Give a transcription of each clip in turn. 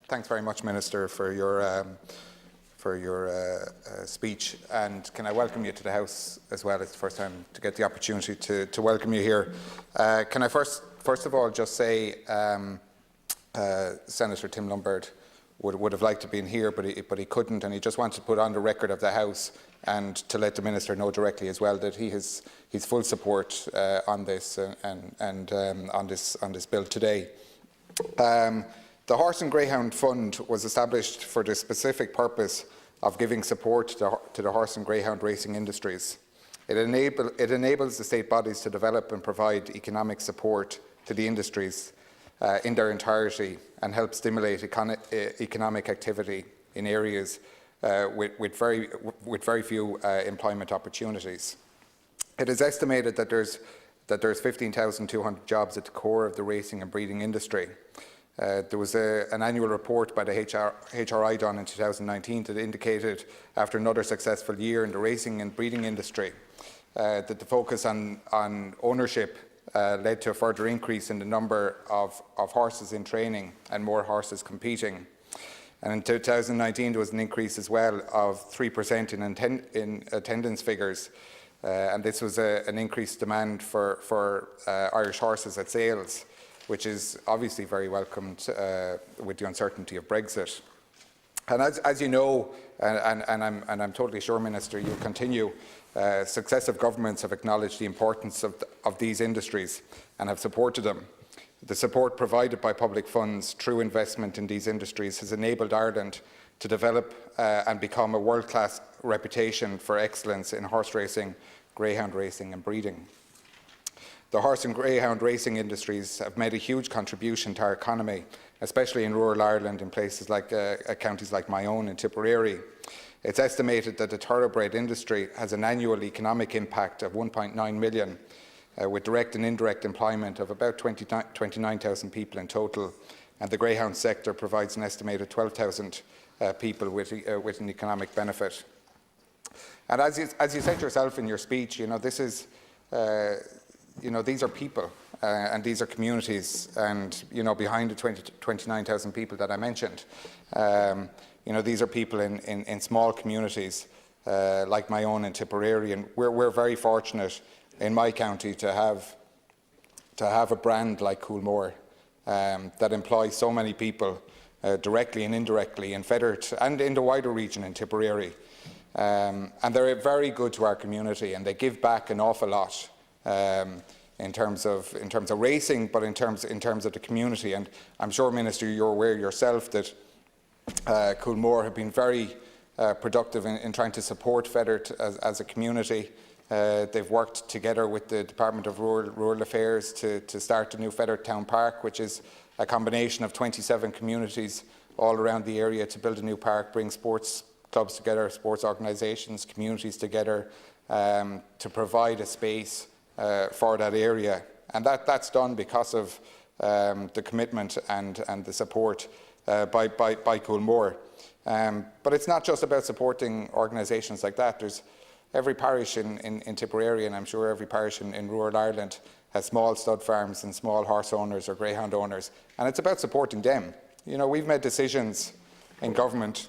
Thanks very much, Minister, for your speech, and can I welcome you to the House as well? It's the first time to get the opportunity to welcome you here. Can I first of all just say Senator Tim Lombard would have liked to be in here, but he couldn't, and he just wanted to put on the record of the House and to let the Minister know directly as well that he has his full support on this and on this bill today. The Horse and Greyhound Fund was established for the specific purpose of giving support to the horse and greyhound racing industries. It enables the state bodies to develop and provide economic support to the industries in their entirety and help stimulate economic activity in areas with very few employment opportunities. It is estimated that there's 15,200 jobs at the core of the racing and breeding industry. There was an annual report by the HRI done in 2019 that indicated, after another successful year in the racing and breeding industry, that the focus on ownership led to a further increase in the number of horses in training and more horses competing. And in 2019 there was an increase as well of 3% in attendance figures, and this was an increased demand for Irish horses at sales, which is obviously very welcomed with the uncertainty of Brexit. And as you know, and I'm totally sure, Minister, you'll continue, successive governments have acknowledged the importance of these industries and have supported them. The support provided by public funds through investment in these industries has enabled Ireland to develop and become a world-class reputation for excellence in horse racing, greyhound racing and breeding. The horse and greyhound racing industries have made a huge contribution to our economy, especially in rural Ireland in places like counties like my own in Tipperary. It's estimated that the thoroughbred industry has an annual economic impact of 1.9 million, with direct and indirect employment of about 29,000 people in total, and the greyhound sector provides an estimated 12,000 people with an economic benefit. And as you said yourself in your speech, this is these are people and these are communities, and behind the 29,000 people that I mentioned, these are people in small communities like my own in Tipperary, and we're very fortunate in my county to have a brand like Coolmore that employs so many people directly and indirectly in Fethard and in the wider region in Tipperary, and they're very good to our community, and they give back an awful lot. In terms of racing, but in terms of the community. And I'm sure, Minister, you're aware yourself that Coolmore have been very productive in trying to support Fethard as a community. They've worked together with the Department of Rural Affairs to start the new Fethard Town Park, which is a combination of 27 communities all around the area to build a new park, bring sports clubs together, sports organisations, communities together to provide a space for that area, and that's done because of the commitment and the support by Coolmore. But it's not just about supporting organisations like that. There's every parish in Tipperary, and I'm sure every parish in rural Ireland, has small stud farms and small horse owners or greyhound owners, and it's about supporting them. We've made decisions in government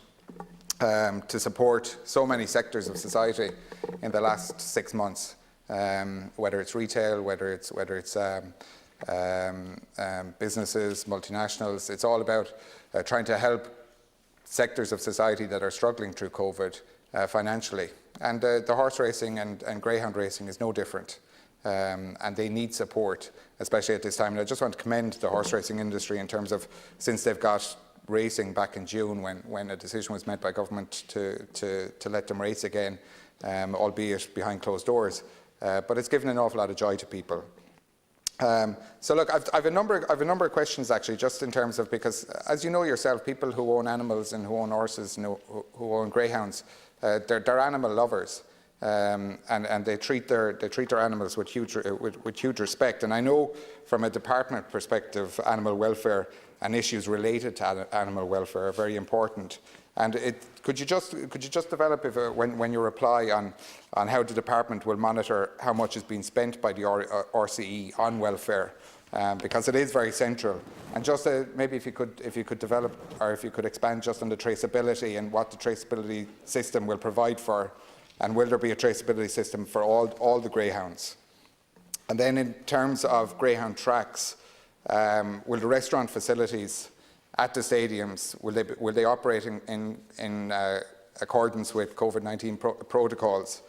to support so many sectors of society in the last 6 months. Whether it's retail, whether it's businesses, multinationals, it's all about trying to help sectors of society that are struggling through COVID financially. And the horse racing and greyhound racing is no different, and they need support, especially at this time. And I just want to commend the horse racing industry in terms of, since they've got racing back in June, when a decision was made by government to let them race again, albeit behind closed doors. But it's given an awful lot of joy to people. So look, I've a number of questions actually, just in terms of, because as you know yourself, people who own animals and who own horses and who own greyhounds, they're animal lovers, and they treat their animals with huge respect. And I know from a department perspective, animal welfare and issues related to animal welfare are very important. And could you just develop, when you reply, on how the department will monitor how much is being spent by the RCE on welfare, because it is very central. And just maybe if you could develop, or if you could expand just on the traceability and what the traceability system will provide for, and will there be a traceability system for all the greyhounds? And then in terms of greyhound tracks, will the restaurant facilities at the stadiums, will they operate in accordance with COVID-19 protocols?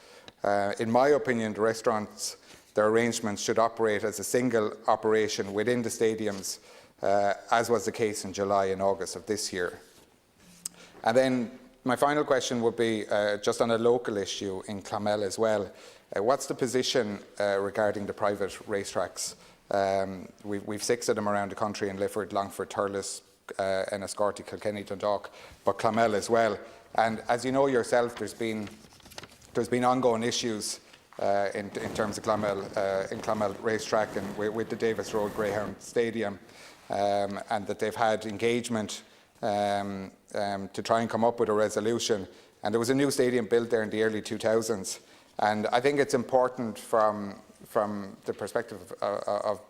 In my opinion, the restaurants, their arrangements should operate as a single operation within the stadiums, as was the case in July and August of this year. And then my final question would be just on a local issue in Clonmel as well. What's the position regarding the private racetracks? We've 6 of them around the country in Lifford, Longford, Thurles, Enniscorthy, Kilkenny, Dundalk, but Clonmel as well. And as you know yourself, there's been ongoing issues in terms of Clonmel racetrack and with the Davis Road Greyhound Stadium, and that they've had engagement to try and come up with a resolution. And there was a new stadium built there in the early 2000s. And I think it's important from the perspective of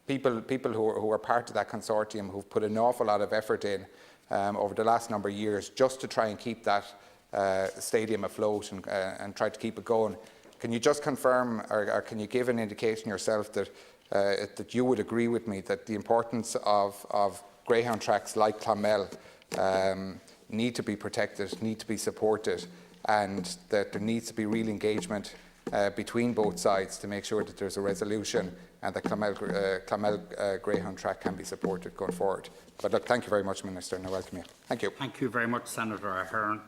people who are part of that consortium, who've put an awful lot of effort in over the last number of years just to try and keep that stadium afloat and try to keep it going. Can you just confirm, or can you give an indication yourself that that you would agree with me that the importance of greyhound tracks like Clonmel need to be protected, need to be supported, and that there needs to be real engagement between both sides to make sure that there's a resolution and that Clonmel Greyhound track can be supported going forward? But look, thank you very much, Minister, and I welcome you. Thank you. Thank you very much, Senator Ahearn.